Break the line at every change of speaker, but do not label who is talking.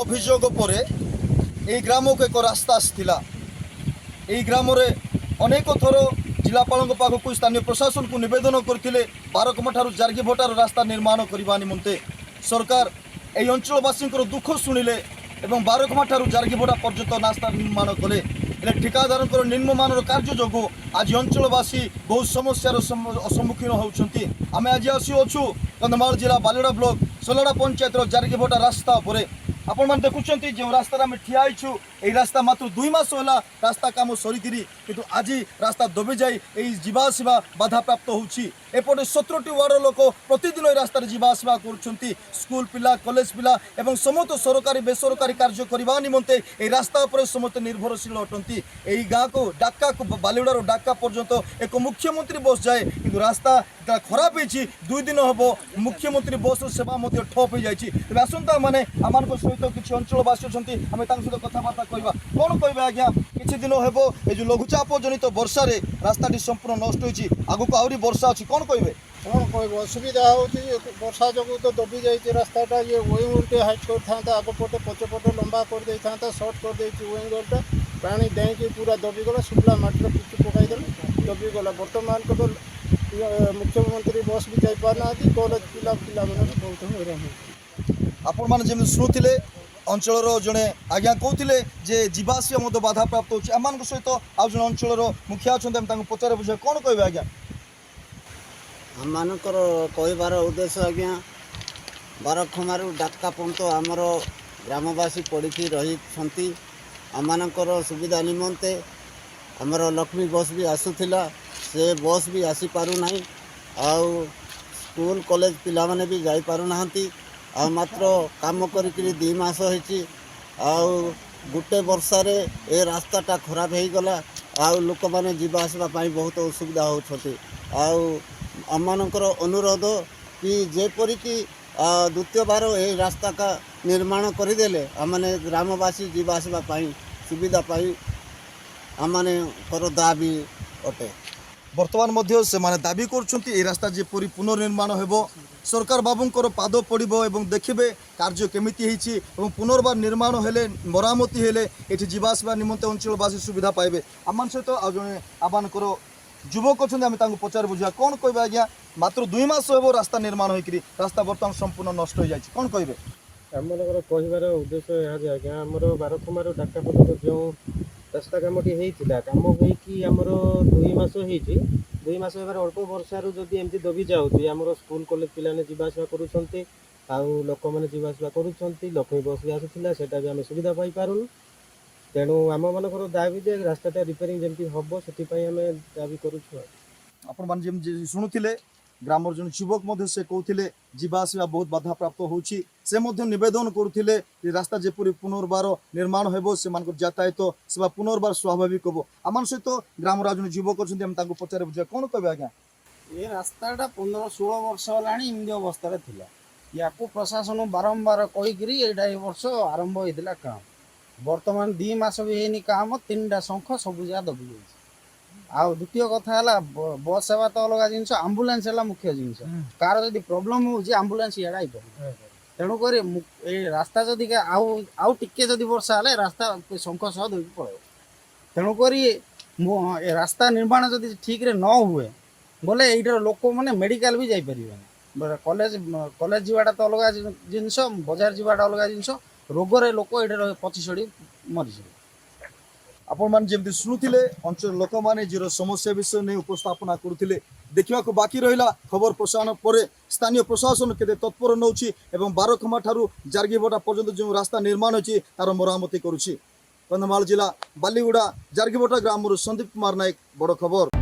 अभियोग पर यह ग्राम को एक रास्ता आसाला यह ग्राम अनेक थर जिलापाल पाखक स्थानीय प्रशासन को नवेदन करते बारकमा ठार जार्गीभटार रास्ता निर्माण करने निमंते सरकार यही अंचलवासी दुख शुणिले और बारकमा ठार जार्गीभटा पर्यंत रास्ता निर्माण कले ठिकादार निम्नमान कार्य जो आज अंचलवासी बहुत समस्यार सम्मुखीन होती आम आज आसुच्छू कंधमाल जिला बालिगुड़ा ब्लॉक सोलड़ा पंचायत जार्गीभटा रास्ता पर आपण मैंने देखुं जो रास्तार आम ठिया यही रास्ता मात्र 2 मास है रास्ता काम सरिकी किंतु आज रास्ता दबी जाए जावासवा बाधा प्राप्त होपटे 17टी वार्ड लोक प्रतिदिन रास्ता जावासवा कर स्कूल पिला कॉलेज पिला एवं समस्त सरकारी बेसरकारी कार्य करने निमंते यही रास्ता पर समस्त निर्भरशील अटंती यही गाँ को डाक्का को बालिगुड़ा डाक्का पर्यंत एक मुख्यमंत्री बस जाए कि रास्ता खराब हो 2 दिन हम मुख्यमंत्री बस सेवा ठप हो जाए आसंता मैंने आम सहित किसी अंचलवासी अच्छी आम सहित कथबार्ता कहवा कौन कह आज्ञा किसी दिन हम ये लघुचाप जनित वर्षा रास्ता संपूर्ण नष्ट होती आगक आहरी वर्षा अच्छी कौन कहे
कौन कह असुविधा वर्षा जो तो दबी जाइए रास्ताटा ये ओइंग हाइट कर आगपटे पचपटे लंबा कर दे था सर्ट कर ओइंगटा पानी डेईक पूरा दबिगला शुक्ला मटर पिचु पकईदे दबिगला बर्तमान को तो मुख्यमंत्री बस भी जापारना कॉलेज पिला पिला बहुत हैरान
आपण मैंने जमी शुणुले अंचल जड़े आज्ञा कहते जे जावास बाधा प्राप्त होम सहित आउ जन अंचल मुखिया अच्छा पचारे बुझे कौन कहे आज्ञा
आम मानकर कहबार उद्देश्य आज्ञा बारखमारू डाक्का पर्यंत आमर ग्रामवासी पड़ी रही आमर सुविधा निमंते आमर लक्ष्मी बस भी आसूला से बस भी आसी पारुना आउ स्कूल कॉलेज पिला माने भी जाई पारुना आ मात्र काम करी 2 मास होती गोटे वर्षारे ए रास्ताटा खराब हो गला आउ लोक मैंने जीवा आसवा बहुत असुविधा होती आमर अनुरोध कि जेपरिकी द्वितीय बार ये रास्ता का निर्माण करदेले आमने ग्रामवासी जीवा आसवा सुविधा पाई आमने दाबी अटे
बर्तमान से माने दाबी कर रास्ता जेपरी पुनर्निर्माण हो सरकार बाबूंकर पाद पड़ो और देखिए कार्य केमिति पुनर्बार निर्माण हेले मरामती हेले ये जावासवा निमंते अंचलवासी सुविधा पाइबे आम सहित आज जड़े आह्वान कर युवक अच्छा आम पचार बुझा कौन कहे आज्ञा मात्र 2 मास हो रास्ता निर्माण होकर रास्ता बर्तमान संपूर्ण नष्ट हो जाए कौन कहे
आमर कहबार उद्देश्य यहाँ आज्ञा आमर बारखमारू डाक्का पर्यटन जो रास्ता कामटी होता कम होमर 2 मास हो 2 मास होबार अल्प वर्षारू जदि एमती दबी जाऊँगी आमर स्कूल कॉलेज पिलाने जावासवा करुँच लोक मैंने जावासवा करुँच लक्ष्मी बस भी आसूला से आम सुविधा पाई पारुनु तेणु आम मानकर दाबी जे रास्ताटा रिपेयरिंग जमी हम से आम दाबी करुँ
शुणुले ग्रामर जन युवक से कहते जावासवा बहुत बाधा प्राप्त होची से नवेदन करुले रास्ता जेपरी पुनर्बार निर्माण हो से यातायात सेवा पुनर्बार स्वाभाविक हम आम सहित ग्राम जो युवक अच्छा पचारे बुझा कौन कहे आज्ञा
ये रास्ताटा 15-16 वर्ष होलाणी इमती अवस्था थिला या प्रशासन बारंबार कहीकि ये वर्ष आरंभ होता काम बर्तमान 2 मास भी है काम 3टा शंख सब जगह दबी जाए आउ द्वितीय कथा है बस सेवा तो अलग जिनस आम्बुलांस है मुख्य जिनस कार जब प्रोब्लेम हो आम्बुलांस इे आई तेणुक रास्ता जदि आउ टिके जदि वर्षा है रास्ता शंख सह धोई पड़े तेणुक रास्ता निर्माण जदि ठीक रे न हुए बोले ये लोक मैंने मेडिकल भी जापर कॉलेज कॉलेज जावाटा तो अलग जिनस बजार जावाटा अलग जिनस रोगरे लोक ये पची सड़ी मरीज
आपण मान जमी शुणुले अंचल लोक मैंने जीरो समस्या विषय नहीं उपस्थापना करुले देखा बाकी रहा खबर प्रसारण पर स्थानीय प्रशासन केते तत्पर नौ बारखमा ठारू जार्गीभटा पर्यंत जो रास्ता निर्माण होती तार मरामती करुच्ची कंधमाल जिला बालिगुड़ा जार्गीभटा ग्राम संदीप कुमार नायक बड़ खबर।